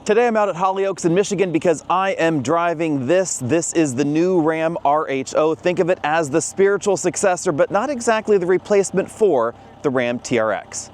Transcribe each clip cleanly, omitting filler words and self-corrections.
Today I'm out at Hollyoaks in Michigan because I am driving this. This is the new Ram RHO. Think of it as the spiritual successor, but not exactly the replacement for the Ram TRX.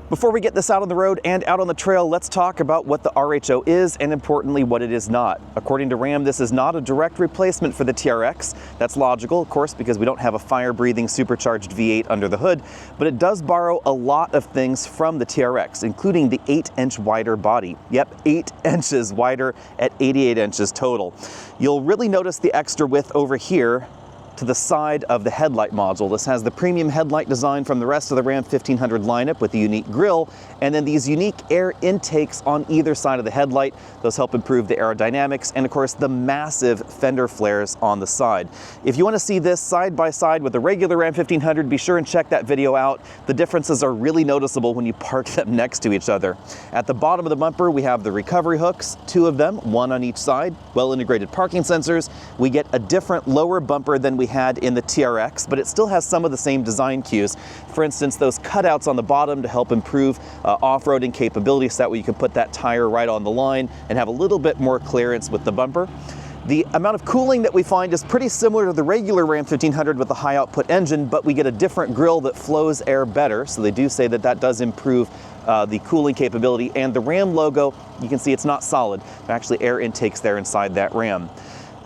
Before we get this out on the road and out on the trail, let's talk about what the RHO is and, importantly, what it is not. According to Ram, this is not a direct replacement for the TRX. That's logical, of course, because we don't have a fire-breathing supercharged V8 under the hood, but it does borrow a lot of things from the TRX, including the 8-inch wider body. Yep, 8 inches wider at 88 inches total. You'll really notice the extra width over here to the side of the headlight module. This has the premium headlight design from the rest of the Ram 1500 lineup with the unique grille, and then these unique air intakes on either side of the headlight. Those help improve the aerodynamics, and of course the massive fender flares on the side. If you want to see this side by side with the regular Ram 1500, be sure and check that video out. The differences are really noticeable when you park them next to each other. At the bottom of the bumper, we have the recovery hooks, 2 of them, 1 on each side, well-integrated parking sensors. We get a different lower bumper than we had in the TRX, but it still has some of the same design cues. For instance, those cutouts on the bottom to help improve off-roading capability, so that way you can put that tire right on the line and have a little bit more clearance with the bumper. The amount of cooling that we find is pretty similar to the regular Ram 1500 with the high output engine, but we get a different grille that flows air better. So they do say that that does improve the cooling capability. And the Ram logo, you can see it's not solid. There are actually air intakes there inside that Ram.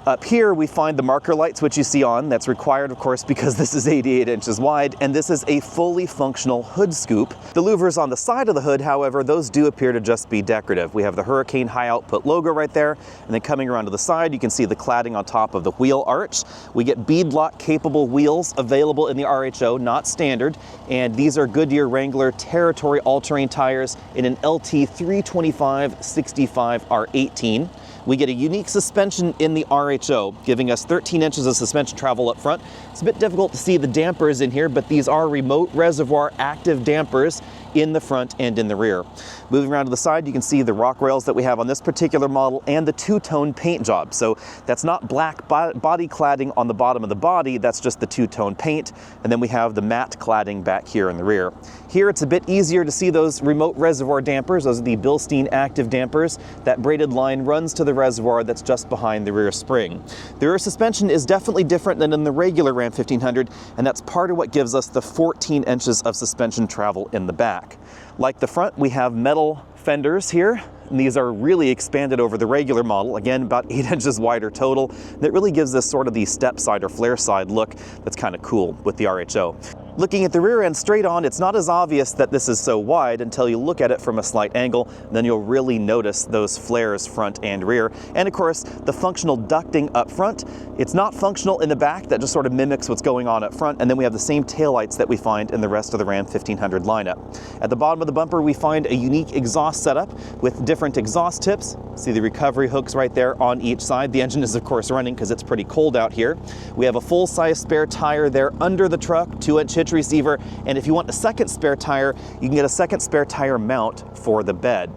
Up here we find the marker lights, which you see on. That's required, of course, because this is 88 inches wide, and this is a fully functional hood scoop. The louvers on the side of the hood, however, those do appear to just be decorative. We have the Hurricane high output logo right there, and then coming around to the side, you can see the cladding on top of the wheel arch. We get beadlock capable wheels available in the RHO, not standard, and these are Goodyear Wrangler territory all-terrain tires in an LT 325/65 R18. We get a unique suspension in the RHO, giving us 13 inches of suspension travel up front. It's a bit difficult to see the dampers in here, but these are remote reservoir active dampers in the front and in the rear. Moving around to the side, you can see the rock rails that we have on this particular model and the two-tone paint job. So that's not black body cladding on the bottom of the body, that's just the two-tone paint. And then we have the matte cladding back here in the rear. Here it's a bit easier to see those remote reservoir dampers. Those are the Bilstein active dampers. That braided line runs to the reservoir that's just behind the rear spring. The rear suspension is definitely different than in the regular Ram 1500, and that's part of what gives us the 14 inches of suspension travel in the back. Like the front, we have metal fenders here, and these are really expanded over the regular model. Again, about 8 inches wider total. That really gives this sort of the step side or flare side look that's kind of cool with the RHO. Looking at the rear end straight on, it's not as obvious that this is so wide until you look at it from a slight angle. Then you'll really notice those flares front and rear. And of course, the functional ducting up front. It's not functional in the back. That just sort of mimics what's going on up front. And then we have the same taillights that we find in the rest of the Ram 1500 lineup. At the bottom of the bumper, we find a unique exhaust setup with different exhaust tips. See the recovery hooks right there on each side. The engine is of course running because it's pretty cold out here. We have a full-size spare tire there under the truck, 2-inch hitch receiver, and if you want a second spare tire, you can get a second spare tire mount for the bed.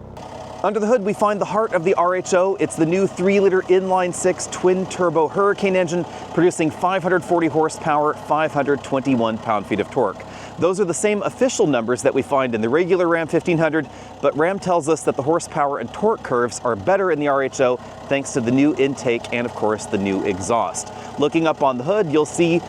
Under the hood, we find the heart of the RHO. It's the new 3-liter inline-6 twin-turbo Hurricane engine, producing 540 horsepower, 521 pound-feet of torque. Those are the same official numbers that we find in the regular Ram 1500, but Ram tells us that the horsepower and torque curves are better in the RHO thanks to the new intake and, of course, the new exhaust. Looking up on the hood, you'll see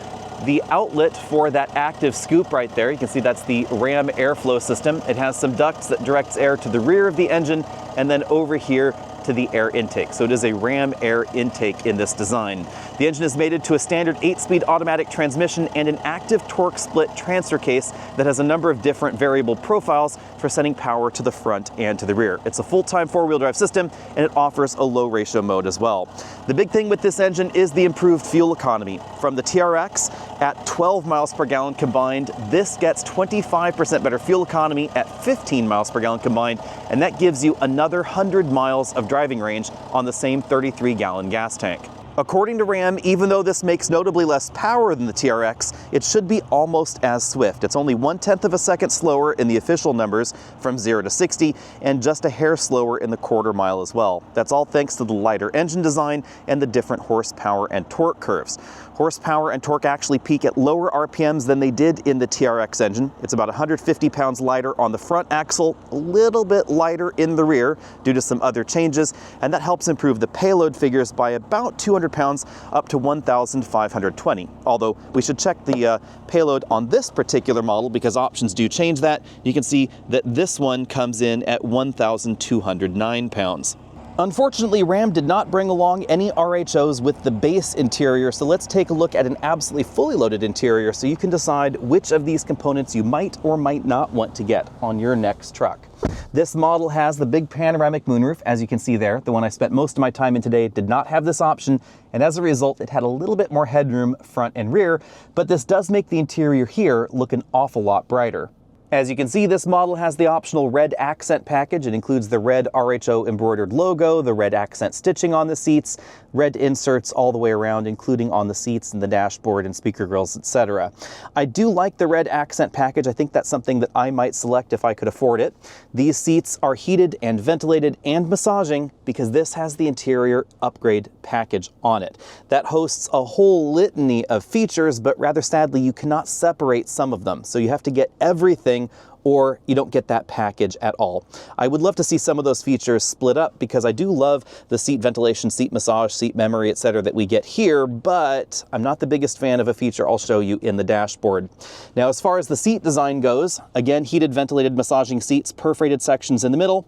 the outlet for that active scoop right there. You can see that's the Ram airflow system. It has some ducts that directs air to the rear of the engine and then over here to the air intake. So it is a Ram air intake in this design. The engine is mated to a standard 8-speed automatic transmission and an active torque split transfer case that has a number of different variable profiles for sending power to the front and to the rear. It's a full-time 4-wheel drive system, and it offers a low ratio mode as well. The big thing with this engine is the improved fuel economy. From the TRX at 12 miles per gallon combined, this gets 25% better fuel economy at 15 miles per gallon combined, and that gives you another 100 miles of driving range on the same 33-gallon gas tank. According to Ram, even though this makes notably less power than the TRX, it should be almost as swift. It's only 1/10 of a second slower in the official numbers from 0 to 60, and just a hair slower in the quarter mile as well. That's all thanks to the lighter engine design and the different horsepower and torque curves. Horsepower and torque actually peak at lower RPMs than they did in the TRX engine. It's about 150 pounds lighter on the front axle, a little bit lighter in the rear due to some other changes, and that helps improve the payload figures by about 200 pounds up to 1,520. Although we should check the payload on this particular model because options do change that. You can see that this one comes in at 1,209 pounds. Unfortunately, Ram did not bring along any RHOs with the base interior, so let's take a look at an absolutely fully loaded interior so you can decide which of these components you might or might not want to get on your next truck. This model has the big panoramic moonroof, as you can see there. The one I spent most of my time in today did not have this option, and as a result, it had a little bit more headroom front and rear, but this does make the interior here look an awful lot brighter. As you can see, this model has the optional red accent package. It includes the red RHO embroidered logo, the red accent stitching on the seats, red inserts all the way around, including on the seats and the dashboard and speaker grills, etc. I do like the red accent package. I think that's something that I might select if I could afford it. These seats are heated and ventilated and massaging because this has the interior upgrade package on it. That hosts a whole litany of features, but rather sadly, you cannot separate some of them. So you have to get everything or you don't get that package at all. I would love to see some of those features split up because I do love the seat ventilation, seat massage, seat memory, etc. that we get here, but I'm not the biggest fan of a feature I'll show you in the dashboard. Now, as far as the seat design goes, again, heated, ventilated, massaging seats, perforated sections in the middle,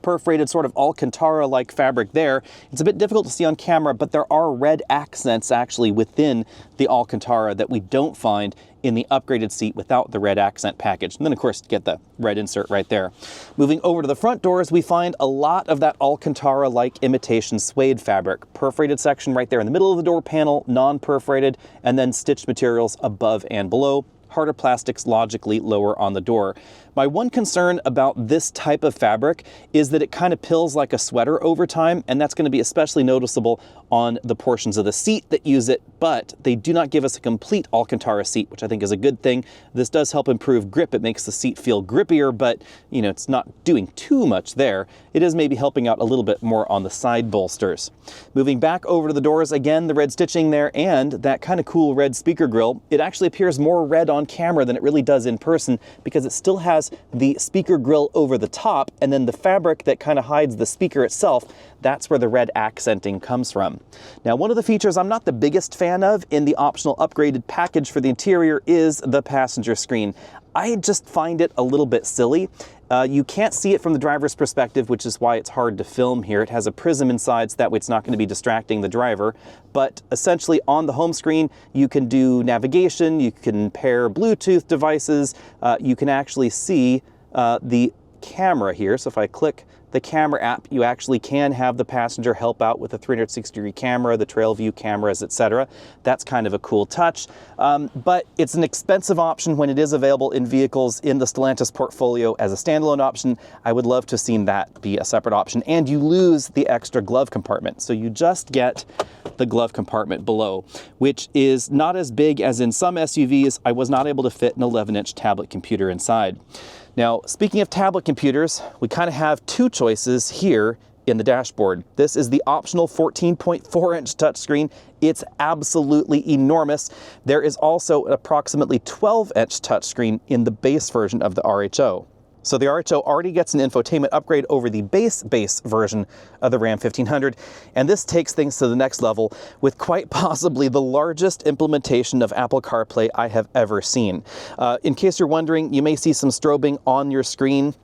perforated sort of Alcantara-like fabric there. It's a bit difficult to see on camera, but there are red accents actually within the Alcantara that we don't find in the upgraded seat without the red accent package. And then of course, get the red insert right there. Moving over to the front doors, we find a lot of that Alcantara-like imitation suede fabric. Perforated section right there in the middle of the door panel, non-perforated, and then stitched materials above and below. Harder plastics logically lower on the door. My one concern about this type of fabric is that it kind of pills like a sweater over time, and that's going to be especially noticeable on the portions of the seat that use it, but they do not give us a complete Alcantara seat, which I think is a good thing. This does help improve grip. It makes the seat feel grippier, but you know, it's not doing too much there. It is maybe helping out a little bit more on the side bolsters. Moving back over to the doors, again, the red stitching there and that kind of cool red speaker grille. It actually appears more red on camera than it really does in person because it still has the speaker grille over the top, and then the fabric that kind of hides the speaker itself, that's where the red accenting comes from. Now, one of the features I'm not the biggest fan of in the optional upgraded package for the interior is the passenger screen. I just find it a little bit silly. You can't see it from the driver's perspective, which is why it's hard to film here. It has a prism inside, so that way it's not going to be distracting the driver. But essentially on the home screen, you can do navigation, you can pair Bluetooth devices, you can actually see the camera here. So if I click the camera app, you actually can have the passenger help out with the 360-degree camera, the trail view cameras, etc. That's kind of a cool touch, but it's an expensive option when it is available in vehicles in the Stellantis portfolio as a standalone option. I would love to have seen that be a separate option, and you lose the extra glove compartment. So you just get the glove compartment below, which is not as big as in some SUVs. I was not able to fit an 11-inch tablet computer inside. Now, speaking of tablet computers, we kind of have two choices here in the dashboard. This is the optional 14.4-inch touchscreen. It's absolutely enormous. There is also an approximately 12-inch touchscreen in the base version of the RHO. So the RHO already gets an infotainment upgrade over the base version of the Ram 1500, and this takes things to the next level with quite possibly the largest implementation of Apple CarPlay I have ever seen. In case you're wondering, you may see some strobing on your screen.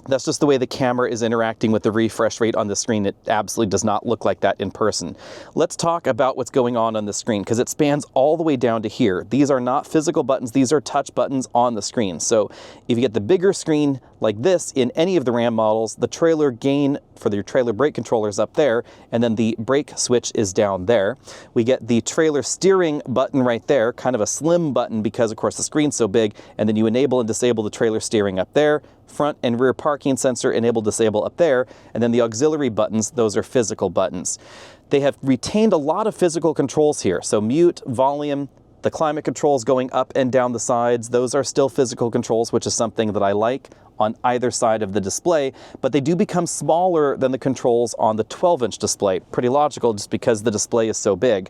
That's just the way the camera is interacting with the refresh rate on the screen. It absolutely does not look like that in person. Let's talk about what's going on the screen, because it spans all the way down to here. These are not physical buttons, these are touch buttons on the screen. So if you get the bigger screen like this in any of the Ram models, the trailer gain for your trailer brake controller is up there, and then the brake switch is down there. We get the trailer steering button right there, kind of a slim button because of course the screen's so big, and then you enable and disable the trailer steering up there. Front and rear parking sensor enable disable up there, and then the auxiliary buttons, those are physical buttons. They have retained a lot of physical controls here. So mute, volume, the climate controls going up and down the sides, those are still physical controls, which is something that I like on either side of the display, but they do become smaller than the controls on the 12-inch display. Pretty logical, just because the display is so big.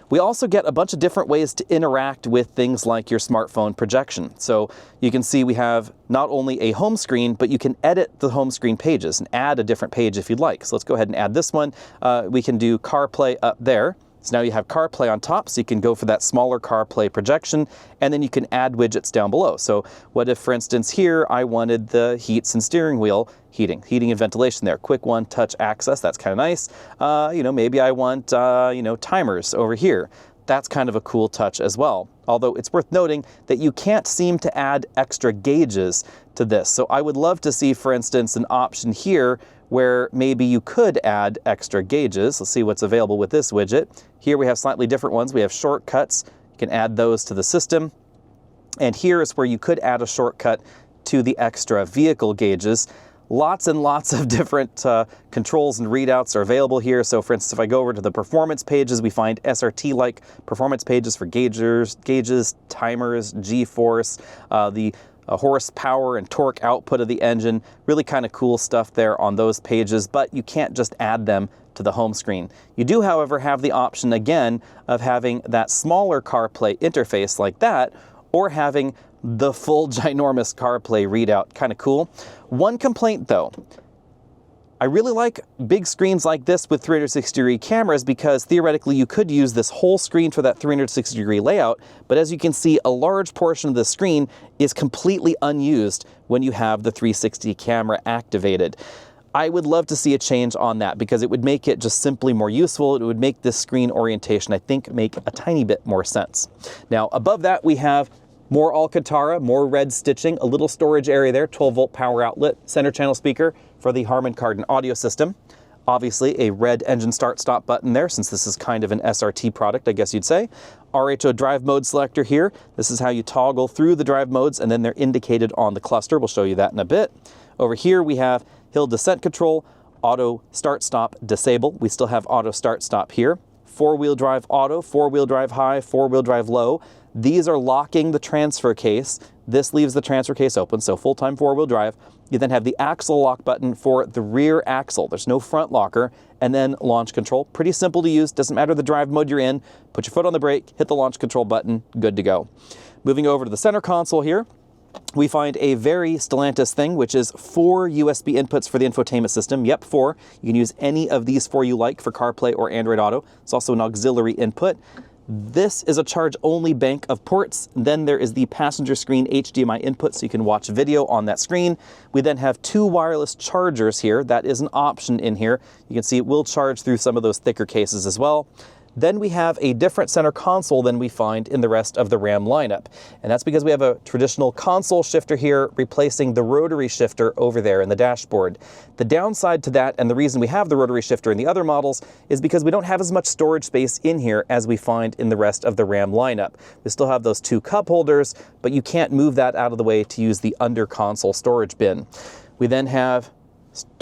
We also get a bunch of different ways to interact with things like your smartphone projection. So you can see we have not only a home screen, but you can edit the home screen pages and add a different page if you'd like. So let's go ahead and add this one. We can do CarPlay up there. So now you have CarPlay on top, so you can go for that smaller CarPlay projection, and then you can add widgets down below. So what if, for instance, here I wanted the heats and steering wheel heating and ventilation there. Quick one touch access, that's kind of nice. Maybe I want, timers over here. That's kind of a cool touch as well. Although it's worth noting that you can't seem to add extra gauges to this. So I would love to see, for instance, an option here where maybe you could add extra gauges. Let's see what's available with this widget. Here we have slightly different ones. We have shortcuts. You can add those to the system. And here is where you could add a shortcut to the extra vehicle gauges. Lots and lots of different controls and readouts are available here. So for instance, if I go over to the performance pages, we find SRT-like performance pages for gauges, timers, G-force, the horsepower and torque output of the engine. Really kind of cool stuff there on those pages, but you can't just add them to the home screen. You do, however, have the option again of having that smaller CarPlay interface like that, or having the full ginormous CarPlay readout. Kind of cool. One complaint though, I really like big screens like this with 360-degree cameras because theoretically you could use this whole screen for that 360-degree layout, but as you can see, a large portion of the screen is completely unused when you have the 360 camera activated. I would love to see a change on that because it would make it just simply more useful. It would make this screen orientation, I think, make a tiny bit more sense. Now, above that, we have more Alcantara, more red stitching, a little storage area there, 12-volt power outlet, center channel speaker for the Harman Kardon audio system. Obviously, a red engine start-stop button there, since this is kind of an SRT product, I guess you'd say. RHO drive mode selector here. This is how you toggle through the drive modes, and then they're indicated on the cluster. We'll show you that in a bit. Over here, we have hill descent control, auto start-stop disable. We still have auto start-stop here. Four-wheel drive auto, four-wheel drive high, four-wheel drive low. These are locking the transfer case. This leaves the transfer case open, so full-time four-wheel drive. You then have the axle lock button for the rear axle. There's no front locker. And then launch control. Pretty simple to use. Doesn't matter the drive mode you're in. Put your foot on the brake, hit the launch control button, good to go. Moving over to the center console here, we find a very Stellantis thing, which is 4 USB inputs for the infotainment system. Yep, 4. You can use any of these 4 you like for CarPlay or Android Auto. It's also an auxiliary input. This is a charge-only bank of ports. Then there is the passenger screen HDMI input, so you can watch video on that screen. We then have 2 wireless chargers here. That is an option in here. You can see it will charge through some of those thicker cases as well. Then we have a different center console than we find in the rest of the Ram lineup. And that's because we have a traditional console shifter here replacing the rotary shifter over there in the dashboard. The downside to that, and the reason we have the rotary shifter in the other models, is because we don't have as much storage space in here as we find in the rest of the Ram lineup. We still have those 2 cup holders, but you can't move that out of the way to use the under console storage bin. We then have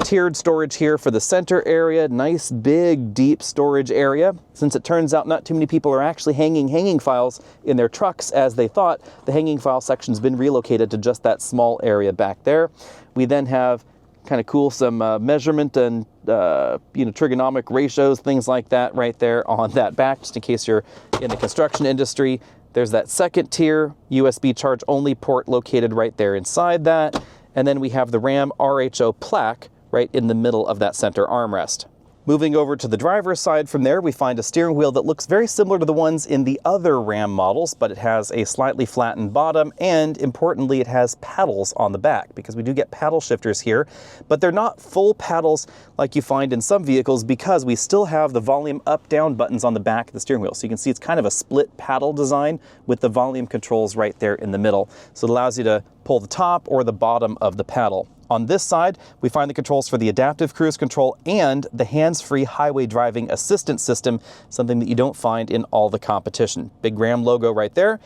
tiered storage here for the center area, nice big deep storage area. Since it turns out not too many people are actually hanging files in their trucks as they thought, the hanging file section's been relocated to just that small area back there. We then have kind of cool some measurement and trigonomic ratios, things like that right there on that back, just in case you're in the construction industry. There's that second tier USB charge only port located right there inside that. And then we have the Ram RHO plaque right in the middle of that center armrest. Moving over to the driver's side from there, we find a steering wheel that looks very similar to the ones in the other Ram models, but it has a slightly flattened bottom, and importantly, it has paddles on the back, because we do get paddle shifters here, but they're not full paddles like you find in some vehicles, because we still have the volume up-down buttons on the back of the steering wheel. So you can see it's kind of a split paddle design with the volume controls right there in the middle. So it allows you to pull the top or the bottom of the paddle. On this side, we find the controls for the adaptive cruise control and the hands-free highway driving assistance system, something that you don't find in all the competition. Big Ram logo right there,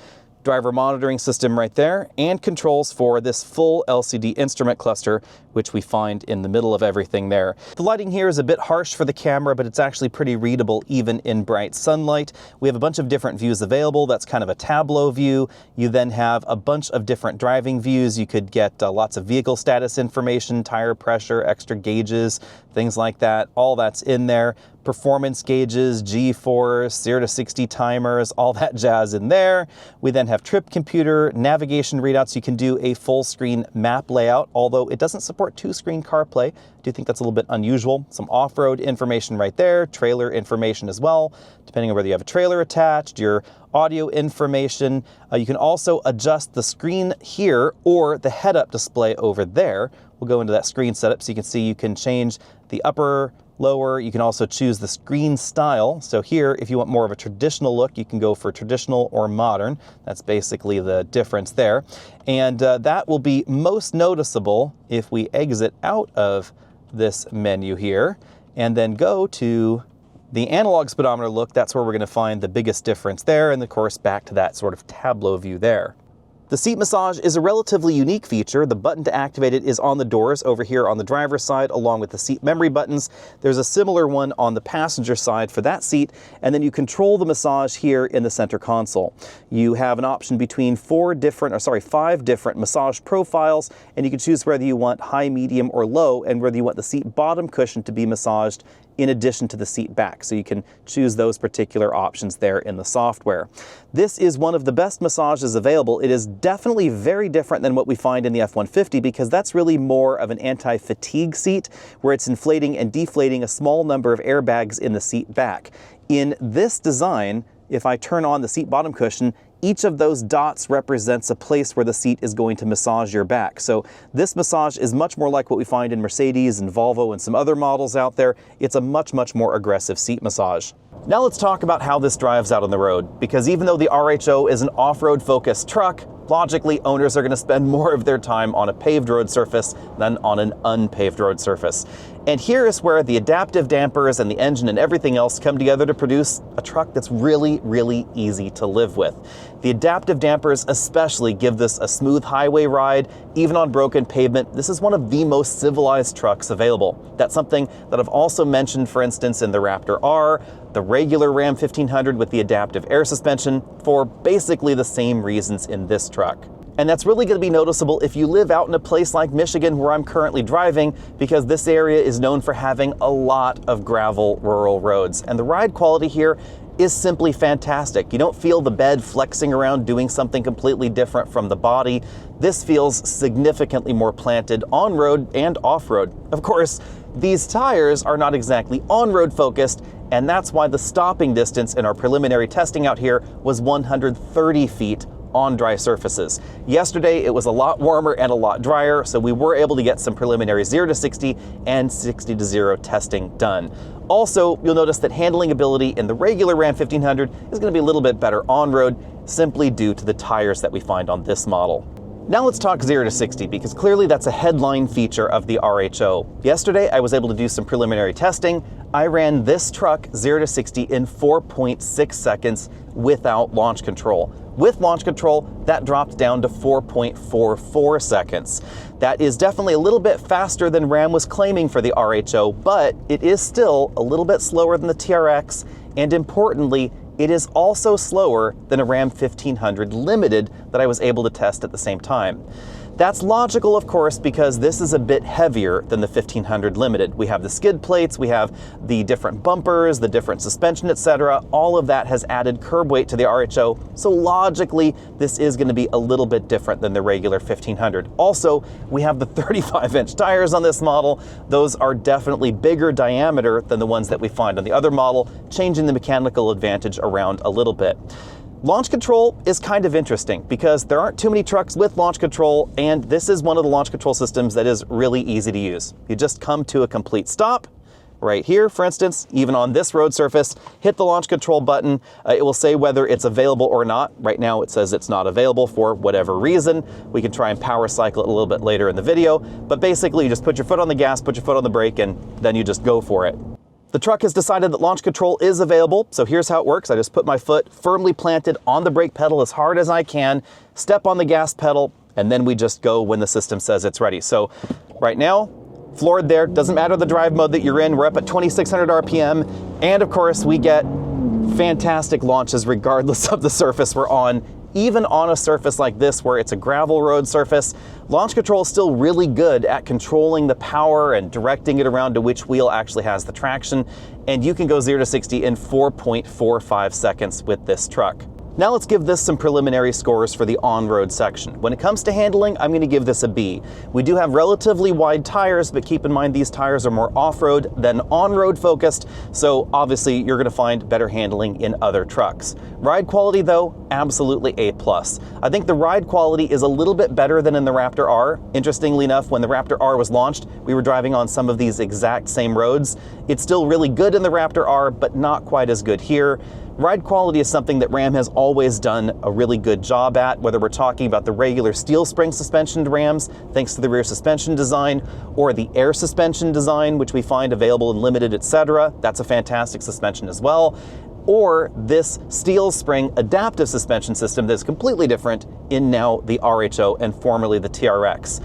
driver monitoring system right there, and controls for this full LCD instrument cluster which we find in the middle of everything there. The lighting here is a bit harsh for the camera, but it's actually pretty readable even in bright sunlight. We have a bunch of different views available. That's kind of a tableau view. You then have a bunch of different driving views. You could get lots of vehicle status information, tire pressure, extra gauges, things like that. All that's in there. Performance gauges, G-force, 0 to 60 timers, all that jazz in there. We then have trip computer, navigation readouts. You can do a full screen map layout, although it doesn't support 2-screen CarPlay. I do think that's a little bit unusual. Some off-road information right there, trailer information as well, depending on whether you have a trailer attached, your audio information. You can also adjust the screen here or the head-up display over there. We'll go into that screen setup so you can see you can change the upper, lower. You can also choose the screen style. So here, if you want more of a traditional look, you can go for traditional or modern. That's basically the difference there. And that will be most noticeable if we exit out of this menu here and then go to the analog speedometer look. That's where we're going to find the biggest difference there. And of course, back to that sort of tableau view there. The seat massage is a relatively unique feature. The button to activate it is on the doors over here on the driver's side, along with the seat memory buttons. There's a similar one on the passenger side for that seat, and then you control the massage here in the center console. You have an option between 5 different massage profiles, and you can choose whether you want high, medium, or low, and whether you want the seat bottom cushion to be massaged in addition to the seat back. So you can choose those particular options there in the software. This is one of the best massages available. It is definitely very different than what we find in the F-150 because that's really more of an anti-fatigue seat where it's inflating and deflating a small number of airbags in the seat back. In this design, if I turn on the seat bottom cushion, each of those dots represents a place where the seat is going to massage your back. So this massage is much more like what we find in Mercedes and Volvo and some other models out there. It's a much, much more aggressive seat massage. Now let's talk about how this drives out on the road, because even though the RHO is an off-road focused truck, logically owners are going to spend more of their time on a paved road surface than on an unpaved road surface. And here is where the adaptive dampers and the engine and everything else come together to produce a truck that's really, really easy to live with. The adaptive dampers especially give this a smooth highway ride, even on broken pavement. This is one of the most civilized trucks available. That's something that I've also mentioned, for instance, in the Raptor R, the regular Ram 1500 with the adaptive air suspension, for basically the same reasons in this truck. And that's really going to be noticeable if you live out in a place like Michigan, where I'm currently driving, because this area is known for having a lot of gravel rural roads. And the ride quality here is simply fantastic. You don't feel the bed flexing around doing something completely different from the body. This feels significantly more planted on-road and off-road. Of course, these tires are not exactly on-road focused, and that's why the stopping distance in our preliminary testing out here was 130 feet on dry surfaces. Yesterday, it was a lot warmer and a lot drier, so we were able to get some preliminary 0 to 60 and 60 to 0 testing done. Also, you'll notice that handling ability in the regular Ram 1500 is going to be a little bit better on-road, simply due to the tires that we find on this model. Now let's talk 0 to 60, because clearly that's a headline feature of the RHO. Yesterday, I was able to do some preliminary testing. I ran this truck 0 to 60 in 4.6 seconds without launch control. With launch control, that dropped down to 4.44 seconds. That is definitely a little bit faster than Ram was claiming for the RHO, but it is still a little bit slower than the TRX, and importantly, it is also slower than a Ram 1500 Limited that I was able to test at the same time. That's logical, of course, because this is a bit heavier than the 1500 Limited. We have the skid plates, we have the different bumpers, the different suspension, etc. All of that has added curb weight to the RHO, so logically, this is going to be a little bit different than the regular 1500. Also, we have the 35-inch tires on this model. Those are definitely bigger diameter than the ones that we find on the other model, changing the mechanical advantage around a little bit. Launch control is kind of interesting because there aren't too many trucks with launch control, and this is one of the launch control systems that is really easy to use. You just come to a complete stop right here, for instance, even on this road surface, hit the launch control button. It will say whether it's available or not. Right now it says it's not available for whatever reason. We can try and power cycle it a little bit later in the video, but basically you just put your foot on the gas, put your foot on the brake, and then you just go for it. The truck has decided that launch control is available, so here's how it works. I just put my foot firmly planted on the brake pedal as hard as I can, step on the gas pedal, and then we just go when the system says it's ready. So Right now, floored there. Doesn't matter the drive mode that you're in. We're up at 2,600 RPM. And of course, we get fantastic launches regardless of the surface we're on. Even on a surface like this where it's a gravel road surface, launch control is still really good at controlling the power and directing it around to which wheel actually has the traction. And you can go 0 to 60 in 4.45 seconds with this truck. Now let's give this some preliminary scores for the on-road section. When it comes to handling, I'm going to give this a B. We do have relatively wide tires, but keep in mind these tires are more off-road than on-road focused, so obviously you're going to find better handling in other trucks. Ride quality though, absolutely A+. I think the ride quality is a little bit better than in the Raptor R. Interestingly enough, when the Raptor R was launched, we were driving on some of these exact same roads. It's still really good in the Raptor R, but not quite as good here. Ride quality is something that Ram has always done a really good job at, whether we're talking about the regular steel spring suspension Rams, thanks to the rear suspension design, or the air suspension design, which we find available in limited, etc. That's a fantastic suspension as well. Or this steel spring adaptive suspension system that's completely different in now the RHO and formerly the TRX.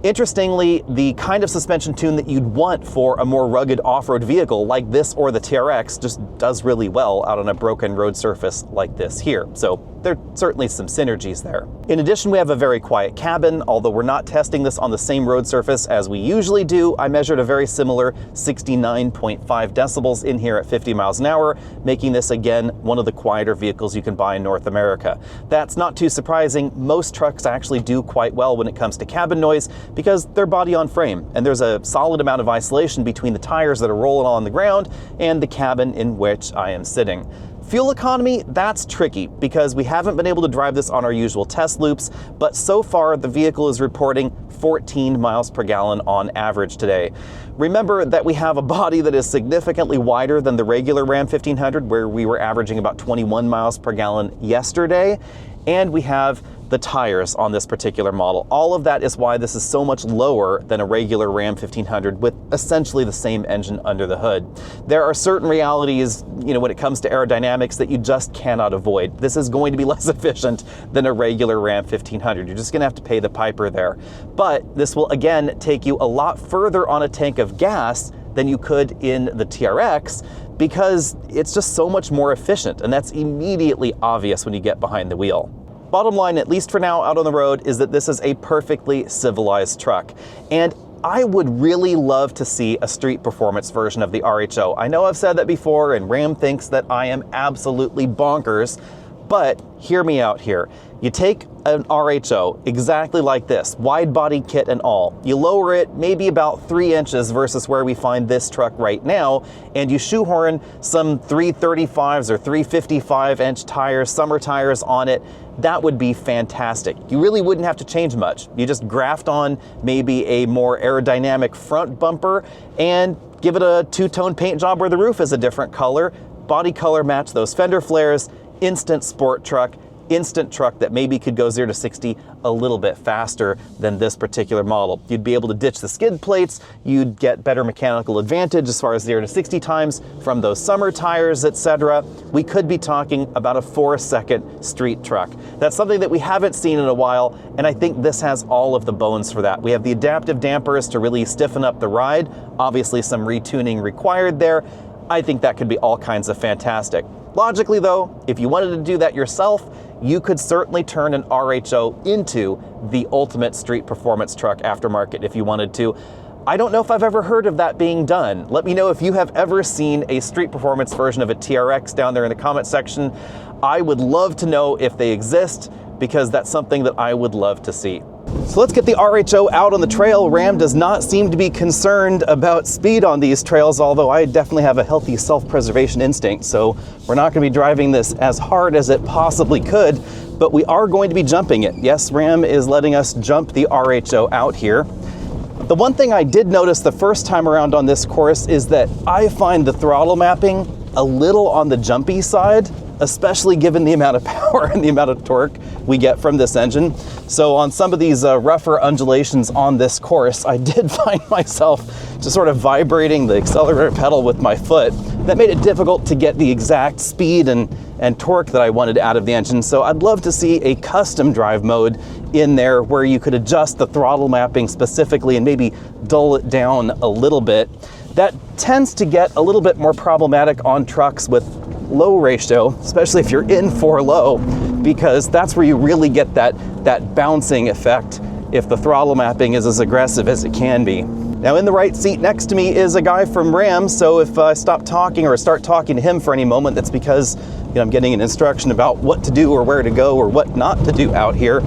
Interestingly, the kind of suspension tune that you'd want for a more rugged off-road vehicle like this or the TRX just does really well out on a broken road surface like this here. So there are certainly some synergies there. In addition, we have a very quiet cabin. Although we're not testing this on the same road surface as we usually do, I measured a very similar 69.5 decibels in here at 50 miles an hour, making this again one of the quieter vehicles you can buy in North America. That's not too surprising. Most trucks actually do quite well when it comes to cabin noise because they're body on frame, and there's a solid amount of isolation between the tires that are rolling on the ground and the cabin in which I am sitting. Fuel economy, that's tricky because we haven't been able to drive this on our usual test loops, but so far the vehicle is reporting 14 miles per gallon on average today. Remember that we have a body that is significantly wider than the regular Ram 1500, where we were averaging about 21 miles per gallon yesterday, and we have the tires on this particular model. All of that is why this is so much lower than a regular Ram 1500 with essentially the same engine under the hood. There are certain realities, when it comes to aerodynamics that you just cannot avoid. This is going to be less efficient than a regular Ram 1500. You're just gonna have to pay the piper there. But this will again take you a lot further on a tank of gas than you could in the TRX because it's just so much more efficient, and that's immediately obvious when you get behind the wheel. Bottom line, at least for now out on the road, is that this is a perfectly civilized truck. And I would really love to see a street performance version of the RHO. I know I've said that before, and Ram thinks that I am absolutely bonkers, but hear me out here. You take an RHO exactly like this, wide body kit and all. You lower it maybe about 3 inches versus where we find this truck right now, and you shoehorn some 335s or 355 inch tires, summer tires on it. That would be fantastic. You really wouldn't have to change much. You just graft on maybe a more aerodynamic front bumper and give it a two-tone paint job where the roof is a different color, body color match those fender flares, instant sport truck, instant truck that maybe could go 0 to 60 a little bit faster than this particular model. You'd be able to ditch the skid plates, you'd get better mechanical advantage as far as 0 to 60 times from those summer tires, etc. We could be talking about a 4-second street truck. That's something that we haven't seen in a while, and I think this has all of the bones for that. We have the adaptive dampers to really stiffen up the ride, obviously some retuning required there. I think that could be all kinds of fantastic. Logically though, if you wanted to do that yourself, you could certainly turn an RHO into the ultimate street performance truck aftermarket if you wanted to. I don't know if I've ever heard of that being done. Let me know if you have ever seen a street performance version of a TRX down there in the comment section. I would love to know if they exist because that's something that I would love to see. So let's get the RHO out on the trail. Ram does not seem to be concerned about speed on these trails, although I definitely have a healthy self-preservation instinct, so we're not going to be driving this as hard as it possibly could, but we are going to be jumping it. Yes, Ram is letting us jump the RHO out here. The one thing I did notice the first time around on this course is that I find the throttle mapping a little on the jumpy side, especially given the amount of power and the amount of torque we get from this engine. So on some of these rougher undulations on this course, I did find myself just sort of vibrating the accelerator pedal with my foot that made it difficult to get the exact speed and torque that I wanted out of the engine. So I'd love to see a custom drive mode in there where you could adjust the throttle mapping specifically and maybe dull it down a little bit. That tends to get a little bit more problematic on trucks with low ratio, especially if you're in for low, because that's where you really get that bouncing effect if the throttle mapping is as aggressive as it can be. Now in the right seat next to me is a guy from Ram, so if I stop talking or start talking to him for any moment, that's because I'm getting an instruction about what to do or where to go or what not to do out here.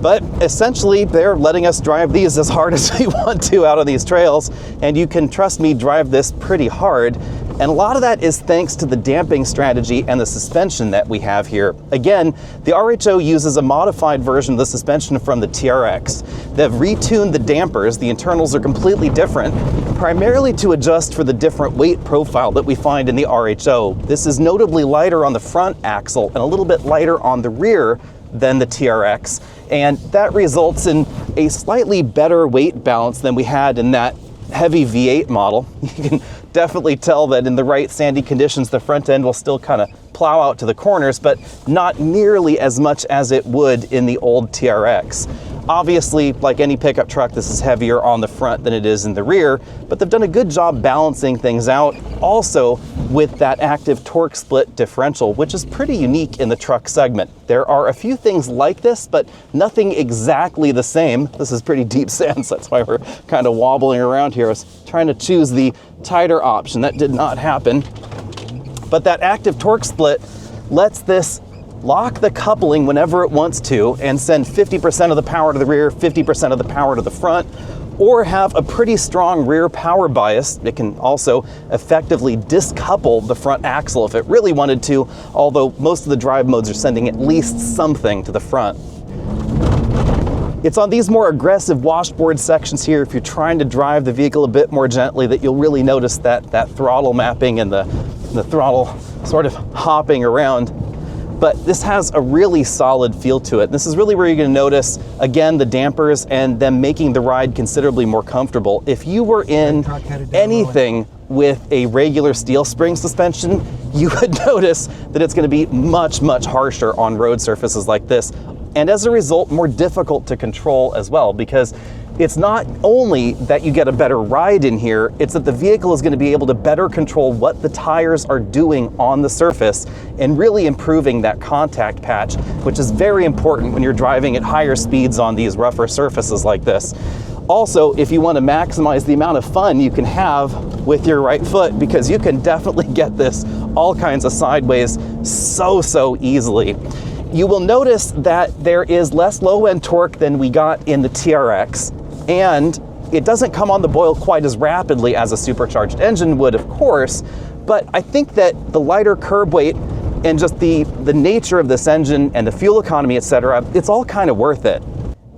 But essentially, they're letting us drive these as hard as we want to out on these trails, and you can trust me drive this pretty hard. And a lot of that is thanks to the damping strategy and the suspension that we have here. Again, the RHO uses a modified version of the suspension from the TRX. They've retuned the dampers, the internals are completely different, primarily to adjust for the different weight profile that we find in the RHO. This is notably lighter on the front axle and a little bit lighter on the rear than the TRX, and that results in a slightly better weight balance than we had in that heavy V8 model. You can definitely tell that in the right sandy conditions, the front end will still kind of plow out to the corners, but not nearly as much as it would in the old TRX. Obviously, like any pickup truck, this is heavier on the front than it is in the rear, but they've done a good job balancing things out. Also, with that active torque split differential, which is pretty unique in the truck segment. There are a few things like this, but nothing exactly the same. This is pretty deep sand, so that's why we're kind of wobbling around here. I was trying to choose the tighter option. That did not happen. But that active torque split lets this lock the coupling whenever it wants to and send 50% of the power to the rear, 50% of the power to the front, or have a pretty strong rear power bias. It can also effectively discouple the front axle if it really wanted to, although most of the drive modes are sending at least something to the front. It's on these more aggressive washboard sections here, if you're trying to drive the vehicle a bit more gently, that you'll really notice that throttle mapping and the throttle sort of hopping around. But this has a really solid feel to it. This is really where you're going to notice, again, the dampers and them making the ride considerably more comfortable. If you were in anything with a regular steel spring suspension, you would notice that it's going to be much, much harsher on road surfaces like this. And as a result, more difficult to control as well, because it's not only that you get a better ride in here, it's that the vehicle is going to be able to better control what the tires are doing on the surface and really improving that contact patch, which is very important when you're driving at higher speeds on these rougher surfaces like this. Also, if you want to maximize the amount of fun you can have with your right foot, because you can definitely get this all kinds of sideways so easily. You will notice that there is less low-end torque than we got in the TRX, and it doesn't come on the boil quite as rapidly as a supercharged engine would, of course, but I think that the lighter curb weight and just the nature of this engine and the fuel economy, etc., it's all kind of worth it.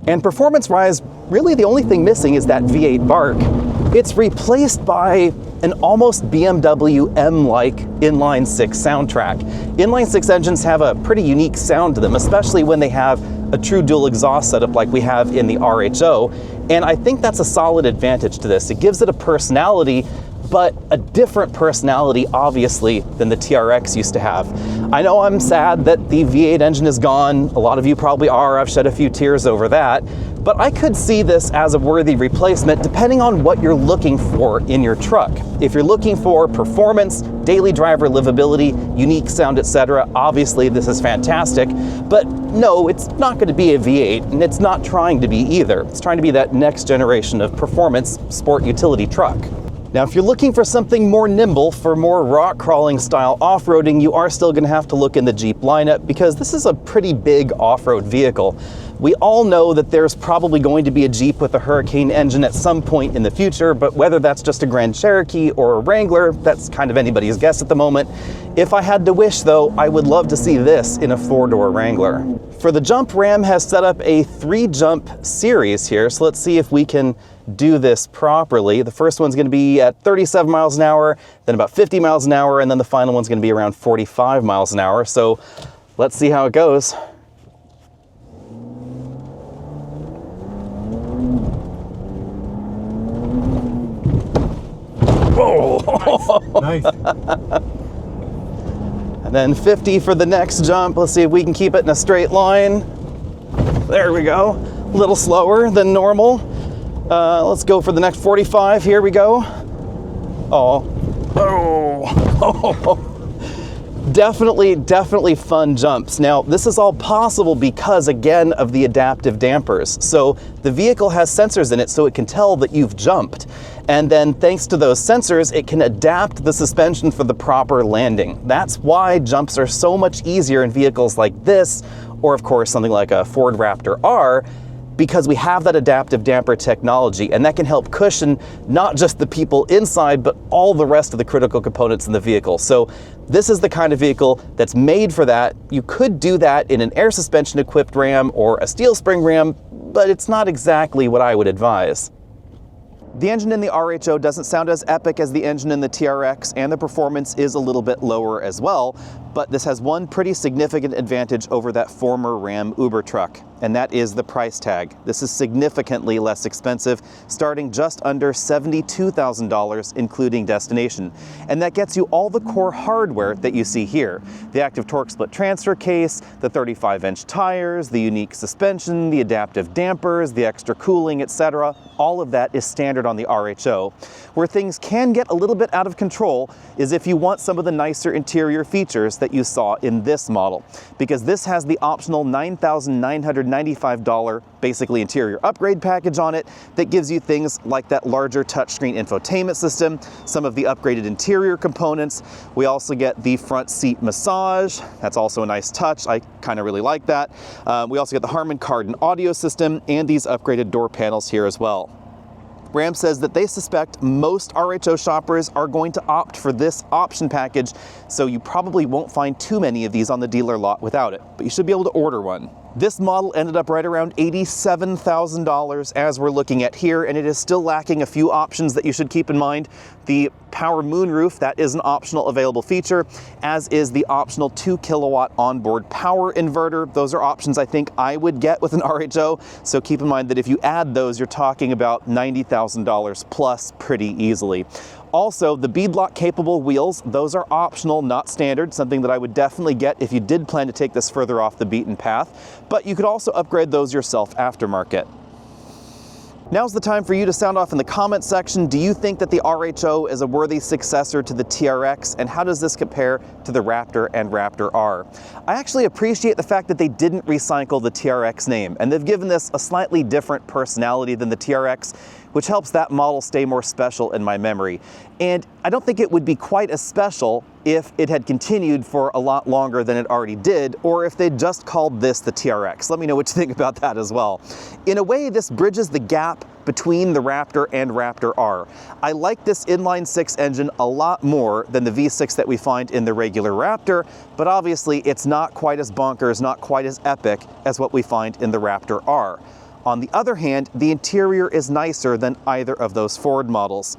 And performance-wise, really the only thing missing is that V8 bark. It's replaced by an almost BMW M-like inline-6 soundtrack. Inline-6 engines have a pretty unique sound to them, especially when they have a true dual exhaust setup like we have in the RHO, and I think that's a solid advantage to this. It gives it a personality, but a different personality, obviously, than the TRX used to have. I know I'm sad that the V8 engine is gone. A lot of you probably are. I've shed a few tears over that. But I could see this as a worthy replacement depending on what you're looking for in your truck. If you're looking for performance, daily driver livability, unique sound, etc., obviously this is fantastic. But no, it's not going to be a V8, and it's not trying to be either. It's trying to be that next generation of performance sport utility truck. Now, if you're looking for something more nimble, for more rock crawling style off-roading, you are still going to have to look in the Jeep lineup, because this is a pretty big off-road vehicle. We all know that there's probably going to be a Jeep with a Hurricane engine at some point in the future, but whether that's just a Grand Cherokee or a Wrangler, that's kind of anybody's guess at the moment. If I had to wish, though, I would love to see this in a 4-door Wrangler. For the jump, Ram has set up a 3-jump series here, so let's see if we can do this properly. The first one's going to be at 37 miles an hour, then about 50 miles an hour, and then the final one's going to be around 45 miles an hour. So let's see how it goes. Oh! Nice. And then 50 for the next jump. Let's see if we can keep it in a straight line. There we go. A little slower than normal. Let's go for the next 45. Here we go. Oh. Definitely fun jumps. Now, this is all possible because, again, of the adaptive dampers. So the vehicle has sensors in it so it can tell that you've jumped. And then thanks to those sensors, it can adapt the suspension for the proper landing. That's why jumps are so much easier in vehicles like this, or of course something like a Ford Raptor R, because we have that adaptive damper technology, and that can help cushion not just the people inside, but all the rest of the critical components in the vehicle. So this is the kind of vehicle that's made for that. You could do that in an air suspension equipped Ram or a steel spring Ram, but it's not exactly what I would advise. The engine in the RHO doesn't sound as epic as the engine in the TRX, and the performance is a little bit lower as well, but this has one pretty significant advantage over that former Ram Uber truck, and that is the price tag. This is significantly less expensive, starting just under $72,000, including destination. And that gets you all the core hardware that you see here. The active torque split transfer case, the 35-inch tires, the unique suspension, the adaptive dampers, the extra cooling, etc. All of that is standard on the RHO. Where things can get a little bit out of control is if you want some of the nicer interior features that you saw in this model, because this has the optional $9,995 basically interior upgrade package on it that gives you things like that larger touchscreen infotainment system, some of the upgraded interior components. We also get the front seat massage. That's also a nice touch. I kind of really like that. We also get the Harman Kardon audio system and these upgraded door panels here as well. Ram says that they suspect most RHO shoppers are going to opt for this option package, so you probably won't find too many of these on the dealer lot without it, but you should be able to order one. This model ended up right around $87,000 as we're looking at here, and it is still lacking a few options that you should keep in mind. The power moonroof, that is an optional available feature, as is the optional 2 kilowatt onboard power inverter. Those are options I think I would get with an RHO, so keep in mind that if you add those, you're talking about $90,000 plus pretty easily. Also, the beadlock capable wheels, those are optional, not standard, something that I would definitely get if you did plan to take this further off the beaten path, but you could also upgrade those yourself aftermarket. Now's the time for you to sound off in the comment section. Do you think that the RHO is a worthy successor to the TRX, and how does this compare to the Raptor and Raptor R? I actually appreciate the fact that they didn't recycle the TRX name, and they've given this a slightly different personality than the TRX, which helps that model stay more special in my memory. And I don't think it would be quite as special if it had continued for a lot longer than it already did, or if they'd just called this the TRX. Let me know what you think about that as well. In a way, this bridges the gap between the Raptor and Raptor R. I like this inline-6 engine a lot more than the V6 that we find in the regular Raptor, but obviously it's not quite as bonkers, not quite as epic as what we find in the Raptor R. On the other hand, the interior is nicer than either of those Ford models.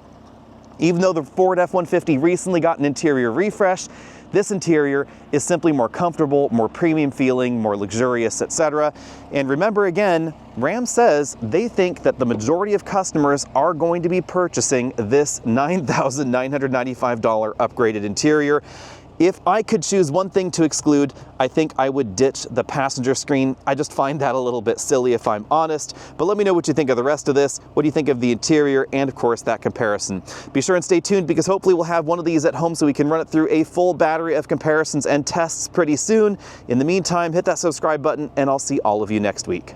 Even though the Ford F-150 recently got an interior refresh, this interior is simply more comfortable, more premium feeling, more luxurious, etc. And remember again, Ram says they think that the majority of customers are going to be purchasing this $9,995 upgraded interior. If I could choose one thing to exclude, I think I would ditch the passenger screen. I just find that a little bit silly if I'm honest. But let me know what you think of the rest of this. What do you think of the interior and of course that comparison? Be sure and stay tuned because hopefully we'll have one of these at home so we can run it through a full battery of comparisons and tests pretty soon. In the meantime, hit that subscribe button and I'll see all of you next week.